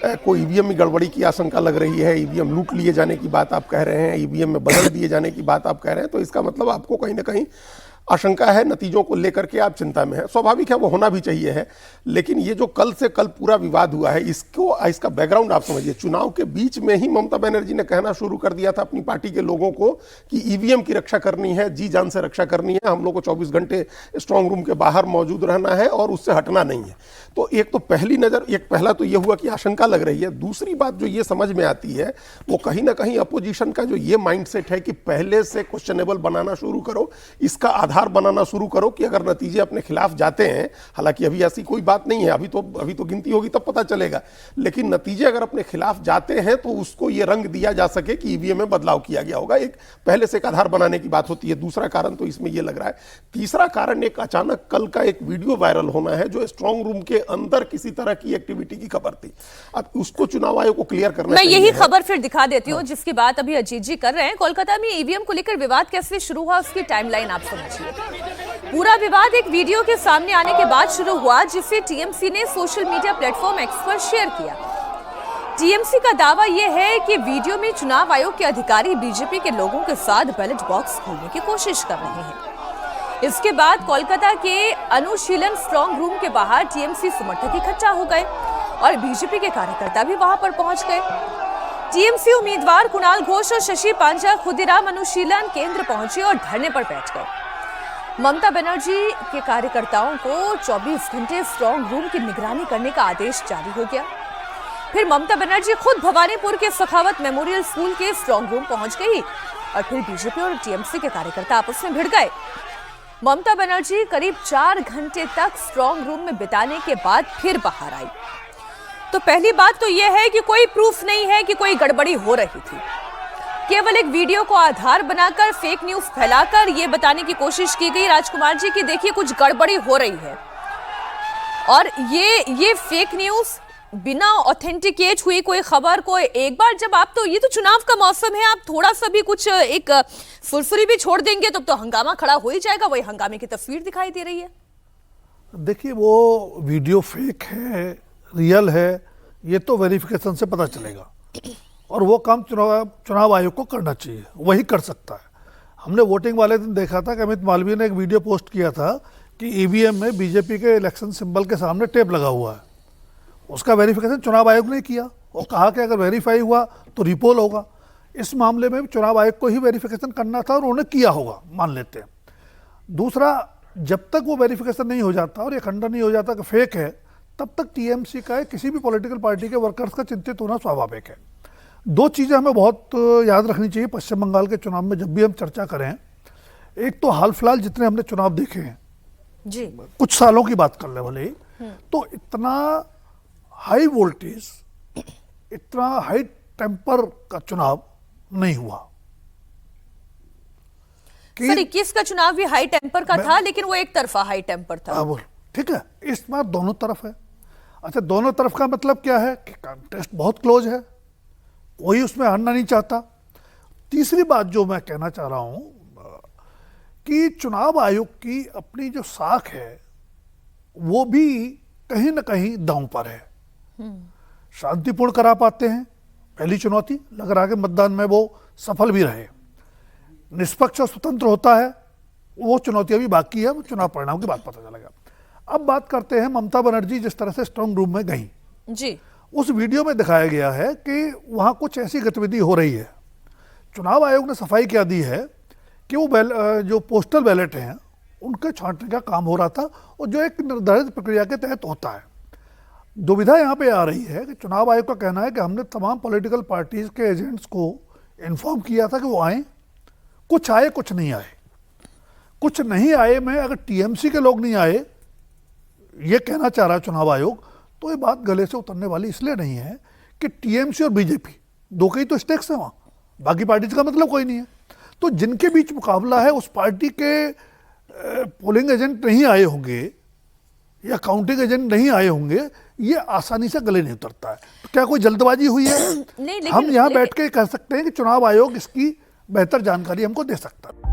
कोई ईवीएम में गड़बड़ी की आशंका लग रही है, ईवीएम लूट लिए जाने की बात आप कह रहे हैं, ईवीएम में बदल दिए जाने की बात आप कह रहे हैं, तो इसका मतलब आपको कहीं ना कहीं आशंका है, नतीजों को लेकर के आप चिंता में है। स्वाभाविक है, वो होना भी चाहिए है। लेकिन ये जो कल से कल पूरा विवाद हुआ है, इसका बैकग्राउंड आप समझिए। चुनाव के बीच में ही ममता बनर्जी ने कहना शुरू कर दिया था अपनी पार्टी के लोगों को कि ईवीएम की रक्षा करनी है, जी जान से रक्षा करनी है, हम लोग को 24 घंटे स्ट्रांग रूम के बाहर मौजूद रहना है और उससे हटना नहीं है। तो एक तो पहला तो ये हुआ कि आशंका लग रही है। दूसरी बात जो ये समझ में आती है, वो कहीं ना कहीं अपोजिशन का जो ये माइंडसेट है कि पहले से क्वेश्चनेबल बनाना शुरू करो, इसका आधार बनाना शुरू करो कि अगर नतीजे अपने खिलाफ जाते हैं, हालांकि अभी ऐसी कोई बात नहीं है, अभी तो गिनती होगी तब पता चलेगा, लेकिन नतीजे अगर अपने खिलाफ जाते हैं तो उसको ये रंग दिया जा सके कि ईवीएम में बदलाव किया गया होगा। एक पहले से एक आधार बनाने की बात होती है। दूसरा कारण तो इसमें यह लग रहा है। तीसरा कारण एक अचानक कल का एक वीडियो वायरल होना है जो स्ट्रांग रूम के अंदर किसी तरह की एक्टिविटी की खबर थी। अब उसको चुनाव आयोग को क्लियर करना मैं यही खबर फिर दिखा देती हूँ जिसकी बात अभी अजीत जी कर रहे हैं। कोलकाता में ईवीएम को लेकर विवाद कैसे शुरू हुआ उसकी टाइमलाइन आप समझिए। पूरा विवाद एक वीडियो के सामने आने के बाद शुरू हुआ जिसे टीएमसी ने सोशल मीडिया प्लेटफॉर्म एक्स पर शेयर किया। टीएमसी का दावा यह है कि वीडियो में चुनाव आयोग के अधिकारी बीजेपी के लोगों के साथ बैलेट बॉक्स खोलने की कोशिश कर रहे हैं। इसके बाद कोलकाता के अनुशीलन स्ट्रांग रूम के बाहर टीएमसी समर्थक इकट्ठा हो गए और बीजेपी के कार्यकर्ता भी वहां पर पहुंच गए। टीएमसी उम्मीदवार कुणाल घोष और शशि पांचा खुदीराम अनुशीलन केंद्र पहुंचे और धरने पर बैठ गए। ममता बनर्जी के कार्यकर्ताओं को 24 घंटे स्ट्रांग रूम की निगरानी करने का आदेश जारी हो गया। फिर ममता बनर्जी खुद भवानीपुर के सखावत मेमोरियल स्कूल के स्ट्रांग रूम पहुंच गई और फिर बीजेपी और टीएमसी के कार्यकर्ता आपस में भिड़ गए। ममता बनर्जी करीब 4 घंटे तक स्ट्रांग रूम में बिताने के बाद फिर बाहर आई। तो पहली बात तो यह है कि कोई प्रूफ नहीं है कि कोई गड़बड़ी हो रही थी। केवल एक वीडियो को आधार बनाकर फेक न्यूज फैलाकर यह बताने की कोशिश की गई राजकुमार जी कि देखिए कुछ गड़बड़ी हो रही है। और ये फेक न्यूज बिना ऑथेंटिकेट हुई कोई खबर को एक बार जब आप तो ये तो चुनाव का मौसम है, आप थोड़ा सा भी कुछ एक फुरफुरी भी छोड़ देंगे तो हंगामा खड़ा हो ही जाएगा। वही हंगामे की तस्वीर दिखाई दे रही है। देखिए वो वीडियो फेक है रियल है ये तो वेरिफिकेशन से पता चलेगा और वो काम चुनाव आयोग को करना चाहिए, वही कर सकता है। हमने वोटिंग वाले दिन देखा था कि अमित मालवीय ने एक वीडियो पोस्ट किया था कि ईवीएम में बीजेपी के इलेक्शन सिंबल के सामने टेप लगा हुआ है। उसका वेरिफिकेशन चुनाव आयोग ने किया और कहा कि अगर वेरीफाई हुआ तो रिपोल होगा। इस मामले में चुनाव आयोग को ही वेरिफिकेशन करना था और उन्होंने किया होगा, मान लेते हैं। दूसरा, जब तक वो वेरिफिकेशन नहीं हो जाता और ये खंडन नहीं हो जाता कि फेक है, तब तक टीएमसी का किसी भी पॉलिटिकल पार्टी के वर्कर्स का चिंतित होना स्वाभाविक है। दो चीज़ें हमें बहुत याद रखनी चाहिए पश्चिम बंगाल के चुनाव में जब भी हम चर्चा करें। एक तो हाल फिलहाल जितने हमने चुनाव देखे हैं जी, कुछ सालों की बात कर ले भले ही, तो इतना हाई वोल्टेज इतना हाई टेम्पर का चुनाव नहीं हुआ। सर 21 का चुनाव भी हाई टेम्पर का था, लेकिन वो एक तरफा हाई टेम्पर था। ठीक है, इस बार दोनों तरफ है। अच्छा, दोनों तरफ का मतलब क्या है कि कंटेस्ट बहुत क्लोज है, कोई उसमें हारना नहीं चाहता। तीसरी बात जो मैं कहना चाह रहा हूं कि चुनाव आयोग की अपनी जो साख है वो भी कहीं ना कहीं दांव पर है। शांतिपूर्ण करा पाते हैं, पहली चुनौती। लग रहा है कि मतदान में वो सफल भी रहे। निष्पक्ष और स्वतंत्र होता है, वो चुनौती अभी बाकी है, वो चुनाव परिणाम के बाद पता चलेगा। अब बात करते हैं ममता बनर्जी जिस तरह से स्ट्रांग रूम में गई जी, उस वीडियो में दिखाया गया है कि वहां कुछ ऐसी गतिविधि हो रही है। चुनाव आयोग ने सफाई क्या दी है कि वो जो पोस्टल बैलेट हैं उनके छांटने का काम हो रहा था और जो एक निर्धारित प्रक्रिया के तहत होता है। दुविधा यहाँ पे आ रही है कि चुनाव आयोग का कहना है कि हमने तमाम पॉलिटिकल पार्टीज के एजेंट्स को इन्फॉर्म किया था कि वो आए, कुछ आए कुछ नहीं आए। कुछ नहीं आए में अगर टीएमसी के लोग नहीं आए ये कहना चाह रहा है चुनाव आयोग, तो ये बात गले से उतरने वाली इसलिए नहीं है कि टीएमसी और बीजेपी दो के ही तो स्टेक्स हैं वहाँ, बाकी पार्टीज का मतलब कोई नहीं है। तो जिनके बीच मुकाबला है उस पार्टी के पोलिंग एजेंट नहीं आए होंगे या काउंटिंग एजेंट नहीं आए होंगे, ये आसानी से गले नहीं उतरता है। तो क्या कोई जल्दबाजी हुई है? नहीं, हम यहाँ बैठ के कह सकते हैं कि चुनाव आयोग इसकी बेहतर जानकारी हमको दे सकता है।